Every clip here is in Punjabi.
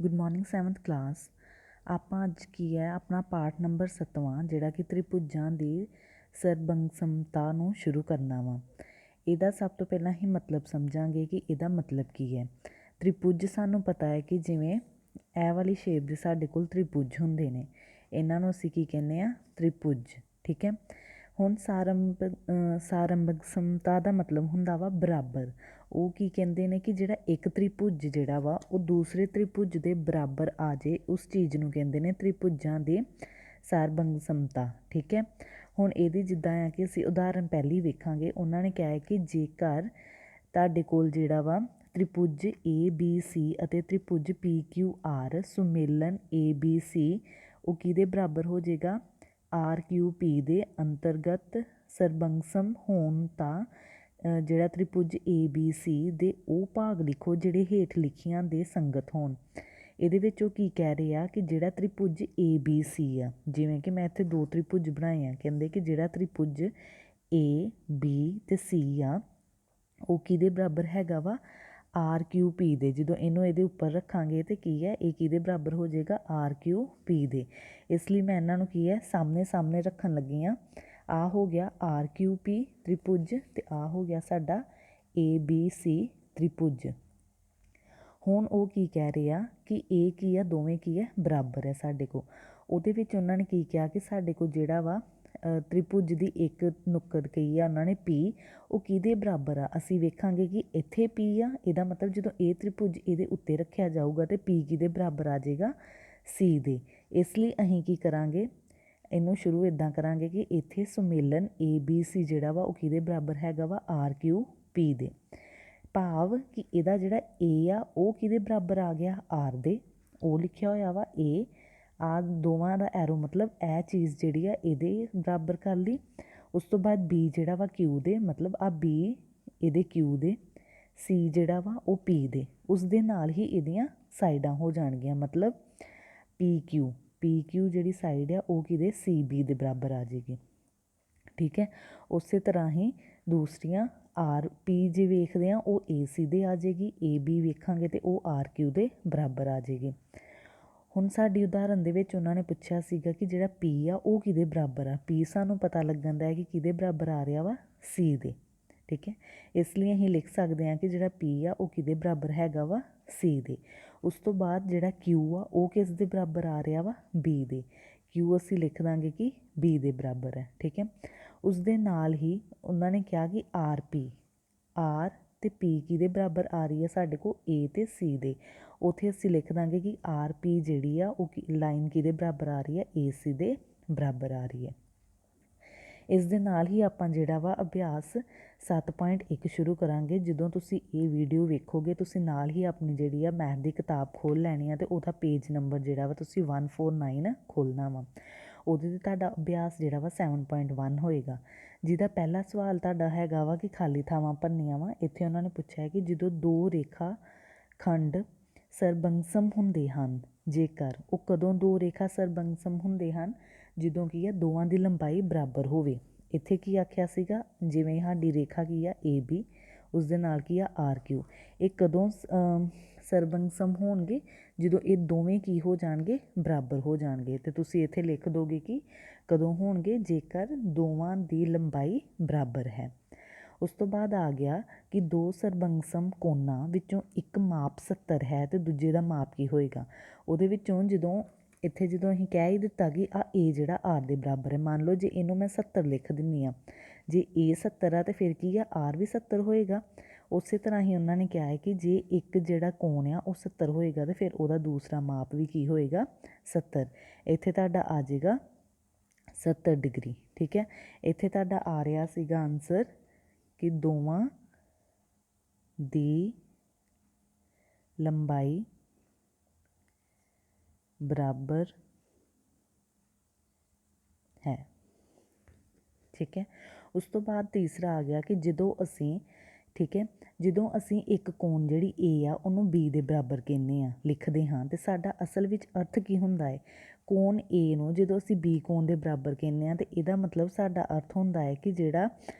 Good morning 7th class. ਆਪਾਂ ਅੱਜ ਕੀ ਹੈ ਆਪਣਾ ਪਾਠ ਨੰਬਰ 7ਵਾਂ ਜਿਹੜਾ ਕਿ ਤ੍ਰਿਭੁਜਾਂ ਦੀ ਸਰਬੰਗਸਮਤਾ ਨੂੰ ਸ਼ੁਰੂ ਕਰਨਾ ਵਾ। ਇਹਦਾ ਸਭ ਤੋਂ ਪਹਿਲਾਂ ਹੀ ਮਤਲਬ ਸਮਝਾਂਗੇ ਕਿ ਇਹਦਾ ਮਤਲਬ ਕੀ ਹੈ। ਤ੍ਰਿਭੁਜ ਸਾਨੂੰ ਪਤਾ ਹੈ ਕਿ ਜਿਵੇਂ ਇਹ ਵਾਲੀ ਸ਼ੇਪ ਦੇ ਸਾਡੇ ਕੋਲ ਤ੍ਰਿਭੁਜ ਹੁੰਦੇ ਨੇ, ਇਹਨਾਂ ਨੂੰ ਅਸੀਂ ਕੀ ਕਹਿੰਦੇ ਆ, ਤ੍ਰਿਭੁਜ। ਠੀਕ ਹੈ। ਹੁਣ ਸਾਰੰਭਕਸਮਤਾ ਦਾ ਮਤਲਬ ਹੁੰਦਾ ਵਾ ਬਰਾਬਰ। ਉਹ ਕੀ ਕਹਿੰਦੇ ਨੇ ਕਿ ਜਿਹੜਾ ਇੱਕ ਤ੍ਰਿਭੁਜ ਜਿਹੜਾ ਵਾ ਉਹ ਦੂਸਰੇ ਤ੍ਰਿਭੁਜ ਦੇ ਬਰਾਬਰ ਆ ਜੇ, ਉਸ ਚੀਜ਼ ਨੂੰ ਕਹਿੰਦੇ ਨੇ ਤ੍ਰਿਭੁਜਾਂ ਦੀ ਸਾਰੰਭਕਸਮਤਾ। ਠੀਕ ਹੈ। ਹੁਣ ਇਹਦੀ ਜਿੱਦਾਂ ਆ ਕਿ ਅਸੀਂ ਉਦਾਹਰਨ ਪਹਿਲੀ ਵੇਖਾਂਗੇ। ਉਹਨਾਂ ਨੇ ਕਿਹਾ ਹੈ ਕਿ ਜੇਕਰ ਤੁਹਾਡੇ ਕੋਲ ਜਿਹੜਾ ਵਾ ਤ੍ਰਿਭੁਜ ABC ਅਤੇ ਤ੍ਰਿਭੁਜ PQR ਸੁਮੇਲਨ ABC ਉਹ ਕਿਹਦੇ ਬਰਾਬਰ ਹੋ ਜਾਏਗਾ, RQP ਦੇ ਅੰਤਰਗਤ ਸਰਬੰਗਸਮ ਹੋਣ ਤਾਂ ਜਿਹੜਾ ਤ੍ਰਿਭੁਜ ABC ਦੇ ਉਹ ਭਾਗ ਲਿਖੋ ਜਿਹੜੇ ਹੇਠ ਲਿਖੀਆਂ ਦੇ ਸੰਗਤ ਹੋਣ। ਇਹਦੇ ਵਿੱਚ ਉਹ ਕੀ ਕਹਿ ਰਹੇ ਆ ਕਿ ਜਿਹੜਾ ਤ੍ਰਿਭੁਜ ABC ਆ, ਜਿਵੇਂ ਕਿ ਮੈਂ ਇੱਥੇ ਦੋ ਤ੍ਰਿਭੁਜ ਬਣਾਏ ਆ, ਕਹਿੰਦੇ ਕਿ ਜਿਹੜਾ ਤ੍ਰਿਭੁਜ AB ਅਤੇ C ਆ ਉਹ ਕਿਹਦੇ ਬਰਾਬਰ ਹੈਗਾ ਵਾ, RQP ਦੇ। ਜਦੋਂ ਇਹਨੂੰ ਇਹਦੇ ਉੱਪਰ ਰੱਖਾਂਗੇ ਤਾਂ ਕੀ ਹੈ, ਇਹ ਕਿਹਦੇ ਬਰਾਬਰ ਹੋ ਜਾਏਗਾ, RQP ਦੇ। ਇਸ ਲਈ ਮੈਂ ਇਹਨਾਂ ਨੂੰ ਕੀ ਹੈ ਸਾਹਮਣੇ ਸਾਹਮਣੇ ਰੱਖਣ ਲੱਗੀ ਹਾਂ। ਆ ਹੋ ਗਿਆ RQP ਤ੍ਰਿਭੁਜ ਅਤੇ ਆ ਹੋ ਗਿਆ ਸਾਡਾ ABC ਤ੍ਰਿਭੁਜ। ਹੁਣ ਉਹ ਕੀ ਕਹਿ ਰਹੇ ਆ ਕਿ ਇਹ ਕੀ ਆ, ਦੋਵੇਂ ਕੀ ਹੈ, ਬਰਾਬਰ ਹੈ ਸਾਡੇ ਕੋਲ। ਉਹਦੇ ਵਿੱਚ ਉਹਨਾਂ ਨੇ ਕੀ ਕਿਹਾ ਕਿ ਸਾਡੇ ਕੋਲ ਜਿਹੜਾ ਵਾ ਤ੍ਰਿਭੁਜ ਦੀ ਇੱਕ ਨੁੱਕਰ ਕਹੀ ਆ ਉਹਨਾਂ ਨੇ P, ਉਹ ਕਿਹਦੇ ਬਰਾਬਰ ਆ। ਅਸੀਂ ਵੇਖਾਂਗੇ ਕਿ ਇੱਥੇ P ਆ, ਇਹਦਾ ਮਤਲਬ ਜਦੋਂ ਇਹ ਤ੍ਰਿਭੁਜ ਇਹਦੇ ਉੱਤੇ ਰੱਖਿਆ ਜਾਊਗਾ ਤਾਂ P ਕਿਹਦੇ ਬਰਾਬਰ ਆ ਜਾਏਗਾ, C ਦੇ। ਇਸ ਲਈ ਅਸੀਂ ਕੀ ਕਰਾਂਗੇ, ਇਹਨੂੰ ਸ਼ੁਰੂ ਇੱਦਾਂ ਕਰਾਂਗੇ ਕਿ ਇੱਥੇ ਸੁਮੇਲਨ ABC ਜਿਹੜਾ ਵਾ ਉਹ ਕਿਹਦੇ ਬਰਾਬਰ ਹੈਗਾ ਵਾ, RQP ਦੇ। ਭਾਵ ਕਿ ਇਹਦਾ ਜਿਹੜਾ A ਆ ਉਹ ਕਿਹਦੇ ਬਰਾਬਰ ਆ ਗਿਆ, R ਦੇ। ਉਹ ਲਿਖਿਆ ਹੋਇਆ ਵਾ A, ਆ ਦੋਵਾਂ ਦਾ ਐਰੋ ਮਤਲਬ ਇਹ ਚੀਜ਼ ਜਿਹੜੀ ਆ ਇਹਦੇ ਬਰਾਬਰ ਕਰ ਲਈ। ਉਸ ਤੋਂ ਬਾਅਦ B ਜਿਹੜਾ ਵਾ Q ਦੇ, ਮਤਲਬ ਆ B ਇਹਦੇ Q ਦੇ, C ਜਿਹੜਾ ਵਾ ਉਹ P ਦੇ। ਉਸ ਦੇ ਨਾਲ ਹੀ ਇਹਦੀਆਂ ਸਾਈਡਾਂ ਹੋ ਜਾਣਗੀਆਂ, ਮਤਲਬ PQ ਜਿਹੜੀ ਸਾਈਡ ਆ ਉਹ ਕਿਹਦੇ, CB ਦੇ ਬਰਾਬਰ ਆ ਜਾਏਗੀ। ਠੀਕ ਹੈ। ਉਸੇ ਤਰ੍ਹਾਂ ਹੀ ਦੂਸਰੀਆਂ RP ਜੇ ਵੇਖਦੇ ਹਾਂ ਉਹ AC ਦੇ ਆ ਜਾਏਗੀ, AB ਵੇਖਾਂਗੇ ਤਾਂ ਉਹ RQ ਦੇ ਬਰਾਬਰ ਆ ਜਾਏਗੀ। ਹੁਣ ਸਾਡੀ ਉਦਾਹਰਨ ਦੇ ਵਿੱਚ ਉਹਨਾਂ ਨੇ ਪੁੱਛਿਆ ਸੀਗਾ ਕਿ ਜਿਹੜਾ P ਆ ਉਹ ਕਿਹਦੇ ਬਰਾਬਰ ਆ। P ਸਾਨੂੰ ਪਤਾ ਲੱਗਣ ਦਾ ਹੈ ਕਿ ਕਿਹਦੇ ਬਰਾਬਰ ਆ ਰਿਹਾ ਵਾ, C ਦੇ। ਠੀਕ ਹੈ। ਇਸ ਲਈ ਅਸੀਂ ਲਿਖ ਸਕਦੇ ਹਾਂ ਕਿ ਜਿਹੜਾ P ਆ ਉਹ ਕਿਹਦੇ ਬਰਾਬਰ ਹੈਗਾ ਵਾ, C ਦੇ। ਉਸ ਤੋਂ ਬਾਅਦ ਜਿਹੜਾ Q ਆ ਉਹ ਕਿਸ ਦੇ ਬਰਾਬਰ ਆ ਰਿਹਾ ਵਾ, B ਦੇ। Q ਅਸੀਂ ਲਿਖ ਦਾਂਗੇ ਕਿ B ਦੇ ਬਰਾਬਰ ਹੈ। ਠੀਕ ਹੈ। ਉਸ ਦੇ ਨਾਲ ਹੀ ਉਹਨਾਂ ਨੇ ਕਿਹਾ ਕਿ RP, R ਅਤੇ P ਕਿਹਦੇ ਬਰਾਬਰ ਆ ਰਹੀ ਹੈ ਸਾਡੇ ਕੋਲ, A ਅਤੇ C ਦੇ। ਉੱਥੇ ਅਸੀਂ ਲਿਖ ਦਾਂਗੇ ਕਿ RP ਜਿਹੜੀ ਆ ਉਹ ਲਾਈਨ ਕਿਹਦੇ ਬਰਾਬਰ ਆ ਰਹੀ ਹੈ, AC ਦੇ ਬਰਾਬਰ ਆ ਰਹੀ ਹੈ। ਇਸ ਦੇ ਨਾਲ ਹੀ ਆਪਾਂ ਜਿਹੜਾ ਵਾ ਅਭਿਆਸ 7.1 ਸ਼ੁਰੂ ਕਰਾਂਗੇ। ਜਦੋਂ ਤੁਸੀਂ ਇਹ ਵੀਡੀਓ ਵੇਖੋਗੇ ਤੁਸੀਂ ਨਾਲ ਹੀ ਆਪਣੀ ਜਿਹੜੀ ਆ ਮੈਥ ਦੀ ਕਿਤਾਬ ਖੋਲ੍ਹ ਲੈਣੀ ਆ ਅਤੇ ਉਹਦਾ ਪੇਜ ਨੰਬਰ ਜਿਹੜਾ ਵਾ ਤੁਸੀਂ 149 ਖੋਲ੍ਹਣਾ ਵਾ। ਉਹਦੇ 'ਤੇ ਤੁਹਾਡਾ ਅਭਿਆਸ ਜਿਹੜਾ ਵਾ 7.1 ਹੋਏਗਾ, ਜਿਹਦਾ ਪਹਿਲਾ ਸਵਾਲ ਤੁਹਾਡਾ ਹੈਗਾ ਵਾ ਕਿ ਖਾਲੀ ਥਾਵਾਂ ਭਰਨੀਆਂ ਵਾ। ਇੱਥੇ ਉਹਨਾਂ ਨੇ ਪੁੱਛਿਆ ਕਿ ਜਦੋਂ ਦੋ ਰੇਖਾ ਖੰਡ ਸਰਬੰਗਸਮ ਹੁੰਦੇ ਹਨ, ਜੇਕਰ ਉਹ ਕਦੋਂ ਦੋ ਰੇਖਾ ਸਰਬੰਗਸਮ ਹੁੰਦੇ ਹਨ, ਜਦੋਂ ਕੀ ਆ ਦੋਵਾਂ ਦੀ ਲੰਬਾਈ ਬਰਾਬਰ ਹੋਵੇ। ਇੱਥੇ ਕੀ ਆਖਿਆ ਸੀਗਾ, ਜਿਵੇਂ ਸਾਡੀ ਰੇਖਾ ਕੀ ਆ AB, ਉਸ ਦੇ ਨਾਲ ਕੀ ਆ RQ। ਇਹ ਕਦੋਂ ਸਰਬੰਗਸਮ ਹੋਣਗੇ, ਜਦੋਂ ਇਹ ਦੋਵੇਂ ਕੀ ਹੋ ਜਾਣਗੇ, ਬਰਾਬਰ ਹੋ ਜਾਣਗੇ। ਅਤੇ ਤੁਸੀਂ ਇੱਥੇ ਲਿਖ ਦੋਗੇ ਕਿ ਕਦੋਂ ਹੋਣਗੇ, ਜੇਕਰ ਦੋਵਾਂ ਦੀ ਲੰਬਾਈ ਬਰਾਬਰ ਹੈ। ਉਸ ਤੋਂ ਬਾਅਦ ਆ ਗਿਆ ਕਿ ਦੋ ਸਰਬੰਗਸਮ ਕੋਣਾਂ ਵਿੱਚੋਂ ਇੱਕ ਮਾਪ 70 ਹੈ ਅਤੇ ਦੂਜੇ ਦਾ ਮਾਪ ਕੀ ਹੋਏਗਾ। ਉਹਦੇ ਵਿੱਚੋਂ ਜਦੋਂ ਅਸੀਂ ਕਹਿ ਹੀ ਦਿੱਤਾ ਕਿ ਆ A ਜਿਹੜਾ R ਦੇ ਬਰਾਬਰ ਹੈ। ਮੰਨ ਲਓ ਜੇ ਇਹਨੂੰ ਮੈਂ 70 ਲਿਖ ਦਿੰਦੀ ਹਾਂ, ਜੇ A 70 ਆ ਤਾਂ ਫਿਰ ਕੀ ਆ, R ਵੀ 70 ਹੋਏਗਾ। ਉਸੇ ਤਰ੍ਹਾਂ ਹੀ ਉਹਨਾਂ ਨੇ ਕਿਹਾ ਹੈ ਕਿ ਜੇ ਇੱਕ ਜਿਹੜਾ ਕੋਣ ਆ ਉਹ 70 ਹੋਏਗਾ ਤਾਂ ਫਿਰ ਉਹਦਾ ਦੂਸਰਾ ਮਾਪ ਵੀ ਕੀ ਹੋਏਗਾ, 70। ਇੱਥੇ ਤੁਹਾਡਾ ਆ ਜਾਏਗਾ 70 ਡਿਗਰੀ। ਠੀਕ ਹੈ। ਇੱਥੇ ਤੁਹਾਡਾ ਆ ਰਿਹਾ ਸੀਗਾ ਆਨਸਰ ਕਿ ਦੋਵਾਂ ਦੀ ਲੰਬਾਈ ਬਰਾਬਰ ਹੈ। ਠੀਕ ਹੈ। ਉਸ ਤੋਂ ਬਾਅਦ ਤੀਸਰਾ ਆ ਗਿਆ ਕਿ ਜਦੋਂ ਅਸੀਂ, ਠੀਕ ਹੈ, ਜਦੋਂ ਅਸੀਂ ਇੱਕ ਕੋਣ ਜਿਹੜੀ A ਆ ਉਹਨੂੰ B ਦੇ ਬਰਾਬਰ ਕਹਿੰਦੇ ਹਾਂ, ਲਿਖਦੇ ਹਾਂ, ਅਤੇ ਸਾਡਾ ਅਸਲ ਵਿੱਚ ਅਰਥ ਕੀ ਹੁੰਦਾ ਹੈ। ਕੋਣ A ਨੂੰ ਜਦੋਂ ਅਸੀਂ B ਕੋਣ ਦੇ ਬਰਾਬਰ ਕਹਿੰਦੇ ਹਾਂ ਤਾਂ ਇਹਦਾ ਮਤਲਬ ਸਾਡਾ ਅਰਥ ਹੁੰਦਾ ਹੈ ਕਿ ਜਿਹੜਾ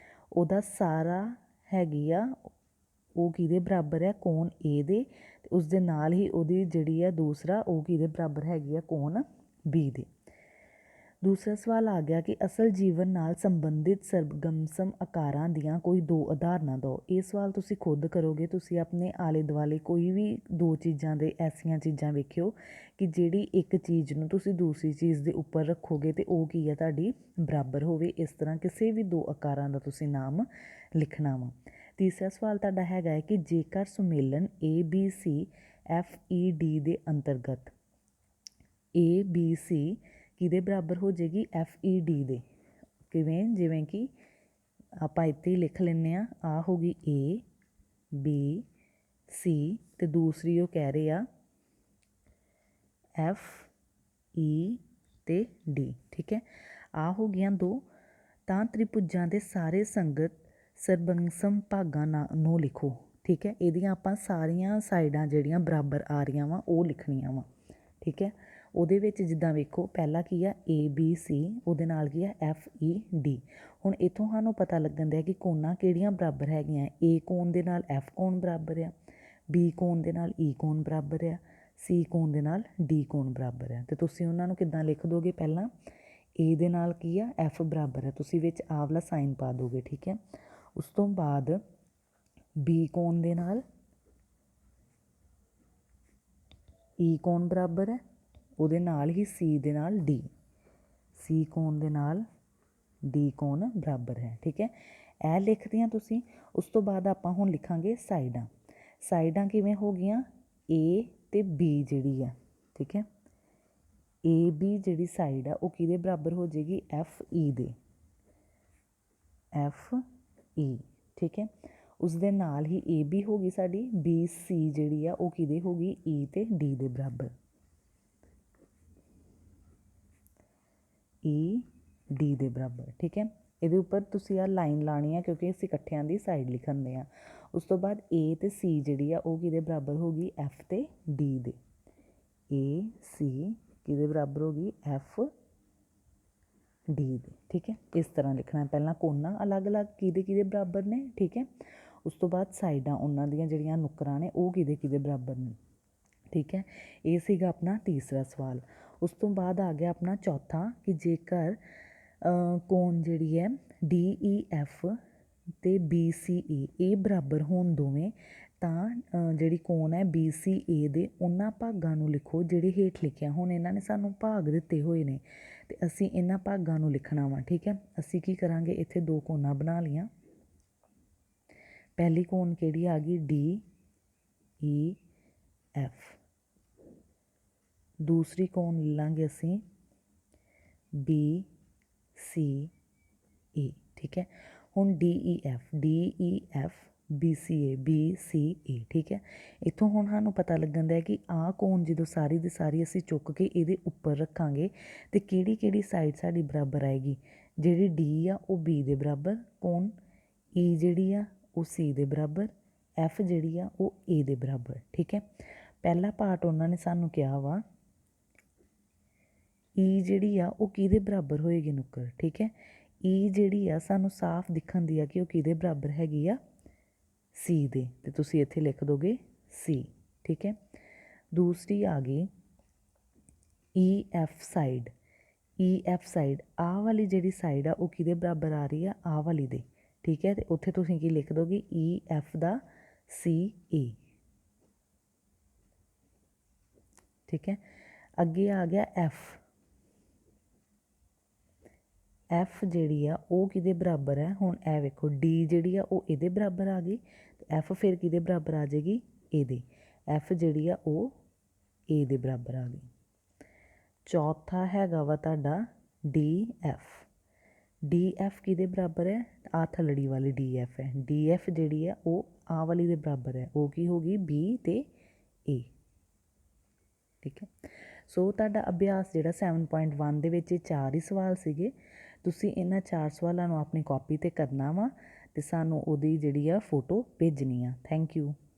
ਉਹਦਾ ਸਾਰਾ ਹੈਗੀ ਆ ਉਹ ਕਿਹਦੇ ਬਰਾਬਰ ਹੈ, ਕੋਣ A ਦੇ, ਤੇ ਉਸ ਦੇ ਨਾਲ ਹੀ ਉਹਦੀ ਜਿਹੜੀ ਆ ਦੂਸਰਾ ਉਹ ਕਿਹਦੇ ਬਰਾਬਰ ਹੈਗੀ ਆ, ਕੋਣ ਬੀ ਦੇ। ਦੂਸਰਾ ਸਵਾਲ ਆ ਗਿਆ ਕਿ ਅਸਲ ਜੀਵਨ ਨਾਲ ਸੰਬੰਧਿਤ ਸਰਗਮਸਮ ਆਕਾਰਾਂ ਦੀਆਂ ਕੋਈ ਦੋ ਉਦਾਹਰਨਾਂ ਦਿਓ। ਇਹ ਸਵਾਲ ਤੁਸੀਂ ਖੁਦ ਕਰੋਗੇ। ਤੁਸੀਂ ਆਪਣੇ ਆਲੇ ਦੁਆਲੇ ਕੋਈ ਵੀ ਦੋ ਚੀਜ਼ਾਂ ਦੇ ਐਸੀਆਂ ਚੀਜ਼ਾਂ ਵੇਖਿਓ ਕਿ ਜਿਹੜੀ ਇੱਕ ਚੀਜ਼ ਨੂੰ ਤੁਸੀਂ ਦੂਸਰੀ ਚੀਜ਼ ਦੇ ਉੱਪਰ ਰੱਖੋਗੇ ਤੇ ਉਹ ਕੀ ਹੈ, ਤੁਹਾਡੀ ਬਰਾਬਰ ਹੋਵੇ। ਇਸ ਤਰ੍ਹਾਂ ਕਿਸੇ ਵੀ ਦੋ ਆਕਾਰਾਂ ਦਾ ਤੁਸੀਂ ਨਾਮ ਲਿਖਣਾ ਵਾ। ਤੀਸਰਾ ਸਵਾਲ ਤੁਹਾਡਾ ਹੈਗਾ ਹੈ ਕਿ ਜੇਕਰ ਸੁਮੇਲਨ ABCFED ਦੇ ਅੰਤਰਗਤ ABC ਕਿਹਦੇ ਬਰਾਬਰ ਹੋ ਜਾਏਗੀ, FED ਦੇ। ਕਿਵੇਂ? ਜਿਵੇਂ ਕਿ ਆਪਾਂ ਇੱਥੇ ਹੀ ਲਿਖ ਲੈਂਦੇ ਹਾਂ, ਆ ਹੋ ਗਈ ABC ਤੇ ਦੂਸਰੀ ਉਹ ਕਹਿ ਰਹੇ ਆ FE ਤੇ D। ਠੀਕ ਹੈ, ਆ ਹੋ ਗਈਆਂ ਦੋ। ਤਾਂ ਤ੍ਰਿਭੁਜਾਂ ਦੇ ਸਾਰੇ ਸੰਗਤ ਸਰਬੰਗਸਮ ਭਾਗਾਂ ਨੂੰ ਲਿਖੋ। ਠੀਕ ਹੈ, ਇਹਦੀਆਂ ਆਪਾਂ ਸਾਰੀਆਂ ਸਾਈਡਾਂ ਜਿਹੜੀਆਂ ਬਰਾਬਰ ਆ ਰਹੀਆਂ ਵਾ ਉਹ ਲਿਖਣੀਆਂ ਵਾ। ਠੀਕ ਹੈ, ਉਹਦੇ ਵਿੱਚ ਜਿੱਦਾਂ ਵੇਖੋ ਪਹਿਲਾ ਕੀ ਆ ABC, ਉਹਦੇ ਨਾਲ ਕੀ ਆ FED। ਹੁਣ ਇੱਥੋਂ ਸਾਨੂੰ ਪਤਾ ਲੱਗਣ ਦਿਆ ਕਿ ਕੋਣਾਂ ਕਿਹੜੀਆਂ ਬਰਾਬਰ ਹੈਗੀਆਂ। A ਕੋਣ ਦੇ ਨਾਲ F ਕੋਣ ਬਰਾਬਰ ਆ, B ਕੋਣ ਦੇ ਨਾਲ E ਕੋਣ ਬਰਾਬਰ ਆ, C ਕੋਣ ਦੇ ਨਾਲ D ਕੋਣ ਬਰਾਬਰ ਆ। ਤੇ ਤੁਸੀਂ ਉਹਨਾਂ ਨੂੰ ਕਿੱਦਾਂ ਲਿਖ ਦੋਗੇ? ਪਹਿਲਾਂ A ਦੇ ਨਾਲ ਕੀ ਆ, F ਬਰਾਬਰ ਆ, ਤੁਸੀਂ ਵਿੱਚ ਆਹ ਵਾਲਾ ਸਾਈਨ ਪਾ ਦੋਗੇ। ਠੀਕ ਹੈ, ਉਸ ਤੋਂ ਬਾਅਦ B ਕੋਣ ਦੇ ਨਾਲ E ਕੋਣ ਬਰਾਬਰ ਹੈ, ਉਹਦੇ ਨਾਲ ਹੀ C ਦੇ ਨਾਲ D, C ਕੋਣ ਦੇ ਨਾਲ D ਕੋਣ ਬਰਾਬਰ ਹੈ। ਠੀਕ ਹੈ, ਇਹ ਲਿਖਦੀਆਂ ਤੁਸੀਂ। ਉਸ ਤੋਂ ਬਾਅਦ ਆਪਾਂ ਹੁਣ ਲਿਖਾਂਗੇ ਸਾਈਡਾਂ। ਸਾਈਡਾਂ ਕਿਵੇਂ ਹੋ ਗਈਆਂ? A ਤੇ B ਜਿਹੜੀ ਆ, ਠੀਕ ਹੈ, AB ਜਿਹੜੀ ਸਾਈਡ ਆ ਉਹ ਕਿਹਦੇ ਬਰਾਬਰ ਹੋ ਜਾਏਗੀ? FE ਦੇ, FE। ਠੀਕ ਹੈ, ਉਸ ਦੇ ਨਾਲ ਹੀ AB ਹੋ ਗਈ ਸਾਡੀ, BC ਜਿਹੜੀ ਆ ਉਹ ਕਿਹਦੇ ਹੋ ਗਈ? E ਤੇ D ਦੇ ਬਰਾਬਰ, ED ਦੇ ਬਰਾਬਰ। ਠੀਕ ਹੈ, ਇਹਦੇ ਉੱਪਰ ਤੁਸੀਂ ਆਹ ਲਾਈਨ ਲਾਉਣੀ ਆ ਕਿਉਂਕਿ ਅਸੀਂ ਇਕੱਠਿਆਂ ਦੀ ਸਾਈਡ ਲਿਖਣ ਦੇ ਆ। ਉਸ ਤੋਂ ਬਾਅਦ A ਤੇ C ਜਿਹੜੀ ਆ ਉਹ ਕਿਹਦੇ ਬਰਾਬਰ ਹੋ ਗਈ? F ਤੇ D ਦੇ। AC ਕਿਹਦੇ ਬਰਾਬਰ ਹੋ ਗਈ? FD ਦੇ। ਠੀਕ ਹੈ, ਇਸ ਤਰ੍ਹਾਂ ਲਿਖਣਾ। ਪਹਿਲਾਂ ਕੋਨਾ ਅਲੱਗ-ਅਲੱਗ ਕਿਹਦੇ ਬਰਾਬਰ ਨੇ। ਠੀਕ ਹੈ, ਉਸ ਤੋਂ ਬਾਅਦ ਸਾਈਡਾਂ ਉਹਨਾਂ ਦੀਆਂ ਜਿਹੜੀਆਂ ਨੁੱਕਰਾਂ ਨੇ ਉਹ ਕਿਹਦੇ ਬਰਾਬਰ ਨੇ। ਠੀਕ ਹੈ, ਇਹ ਸੀਗਾ ਆਪਣਾ ਤੀਸਰਾ ਸਵਾਲ। ਉਸ ਤੋਂ ਬਾਅਦ ਆ ਗਿਆ ਆਪਣਾ ਚੌਥਾ ਕਿ ਜੇਕਰ ਕੋਣ ਜਿਹੜੀ ਹੈ DEF ਤੇ BCE ਇਹ ਬਰਾਬਰ ਹੋਣ ਦੋਵੇਂ, ਤਾਂ ਜਿਹੜੀ ਕੋਣ ਹੈ BCA ਦੇ ਉਹਨਾਂ ਭਾਗਾਂ ਨੂੰ ਲਿਖੋ ਜਿਹੜੇ ਹੇਠ ਲਿਖਿਆ। ਹੁਣ ਇਹਨਾਂ ਨੇ ਸਾਨੂੰ ਭਾਗ ਦਿੱਤੇ ਹੋਏ ਨੇ ਤੇ ਅਸੀਂ ਇਹਨਾਂ ਭਾਗਾਂ ਨੂੰ ਲਿਖਣਾ ਵਾ। ਠੀਕ ਹੈ, ਅਸੀਂ ਕੀ ਕਰਾਂਗੇ, ਇੱਥੇ ਦੋ ਕੋਣਾਂ ਬਣਾ ਲਈਆਂ। ਪਹਿਲੀ ਕੋਣ ਕਿਹੜੀ ਆ ਗਈ? DEF। ਦੂਸਰੀ ਕੋਣ ਲੈ ਲਾਂਗੇ ਅਸੀਂ BCA। ਠੀਕ ਹੈ, ਹੁਣ DEF BCA BCA। ਠੀਕ ਹੈ, ਇੱਥੋਂ ਹੁਣ ਸਾਨੂੰ ਪਤਾ ਲੱਗਣ ਦਾ ਕਿ ਆਹ ਕੋਣ ਜਦੋਂ ਸਾਰੀ ਦੀ ਸਾਰੀ ਅਸੀਂ ਚੁੱਕ ਕੇ ਇਹਦੇ ਉੱਪਰ ਰੱਖਾਂਗੇ ਤੇ ਕਿਹੜੀ ਸਾਈਡ ਸਾਡੀ ਬਰਾਬਰ ਆਏਗੀ? ਜਿਹੜੀ D ਆ ਉਹ B ਦੇ ਬਰਾਬਰ, ਕੋਣ E ਜਿਹੜੀ ਆ ਉਹ C ਦੇ ਬਰਾਬਰ, F ਜਿਹੜੀ ਆ ਉਹ A ਦੇ ਬਰਾਬਰ। ਠੀਕ ਹੈ, ਪਹਿਲਾ ਪਾਰਟ ਉਹਨਾਂ ਨੇ ਸਾਨੂੰ ਕਿਹਾ ਵਾ E ਜਿਹੜੀ ਆ ਉਹ ਕਿਹਦੇ ਬਰਾਬਰ ਹੋਏਗੀ ਨੁੱਕਰ। ਠੀਕ ਹੈ, E ਜਿਹੜੀ ਆ ਸਾਨੂੰ ਸਾਫ਼ ਦਿਖਣ ਦੀ ਆ ਕਿ ਉਹ ਕਿਹਦੇ ਬਰਾਬਰ ਹੈਗੀ ਆ? C ਦੇ, ਤੇ ਤੁਸੀਂ ਇੱਥੇ ਲਿਖ ਦੋਗੇ C। ਠੀਕ ਹੈ, ਦੂਸਰੀ ਆ ਗਈ EF ਸਾਈਡ। EF ਸਾਈਡ ਆਹ ਵਾਲੀ ਜਿਹੜੀ ਸਾਈਡ ਆ ਉਹ ਕਿਹਦੇ ਬਰਾਬਰ ਆ ਰਹੀ ਆ? ਆਹ ਵਾਲੀ ਦੇ। ਠੀਕ ਹੈ, ਤੇ ਉੱਥੇ ਤੁਸੀਂ ਕੀ ਲਿਖ ਦੋਗੇ? EF ਦਾ CA। ਠੀਕ ਹੈ, ਅੱਗੇ ਆ ਗਿਆ F। F ਜਿਹੜੀ ਆ ਉਹ ਕਿਹਦੇ ਬਰਾਬਰ ਹੈ? ਹੁਣ ਇਹ ਵੇਖੋ D ਜਿਹੜੀ ਆ ਉਹ ਇਹਦੇ ਬਰਾਬਰ ਆ ਗਈ ਤੇ F ਫਿਰ ਕਿਹਦੇ ਬਰਾਬਰ ਆ ਜਾਏਗੀ? ਇਹਦੇ। F ਜਿਹੜੀ ਆ ਉਹ A ਦੇ ਬਰਾਬਰ ਆ ਗਈ। ਚੌਥਾ ਹੈਗਾ ਵਾ ਤੁਹਾਡਾ DF। DF ਕਿਹਦੇ ਬਰਾਬਰ ਹੈ? ਆਹ ਥੱਲੜੀ ਵਾਲੀ DF ਹੈ। DF ਜਿਹੜੀ ਆ ਉਹ ਆਹ ਵਾਲੀ ਦੇ ਬਰਾਬਰ ਹੈ। ਉਹ ਕੀ ਹੋ ਗਈ? B ਤੇ A। ਠੀਕ ਹੈ, ਸੋ ਤੁਹਾਡਾ ਅਭਿਆਸ ਜਿਹੜਾ 7.1 ਦੇ ਵਿੱਚ ਇਹ 4 ਹੀ ਸਵਾਲ ਸੀਗੇ। ਤੁਸੀਂ ਇਹਨਾਂ 4 ਸਵਾਲਾਂ ਨੂੰ ਆਪਣੀ ਕਾਪੀ 'ਤੇ ਕਰਨਾ ਵਾ ਅਤੇ ਸਾਨੂੰ ਉਹਦੀ ਜਿਹੜੀ ਆ ਫੋਟੋ ਭੇਜਣੀ ਆ। Thank you.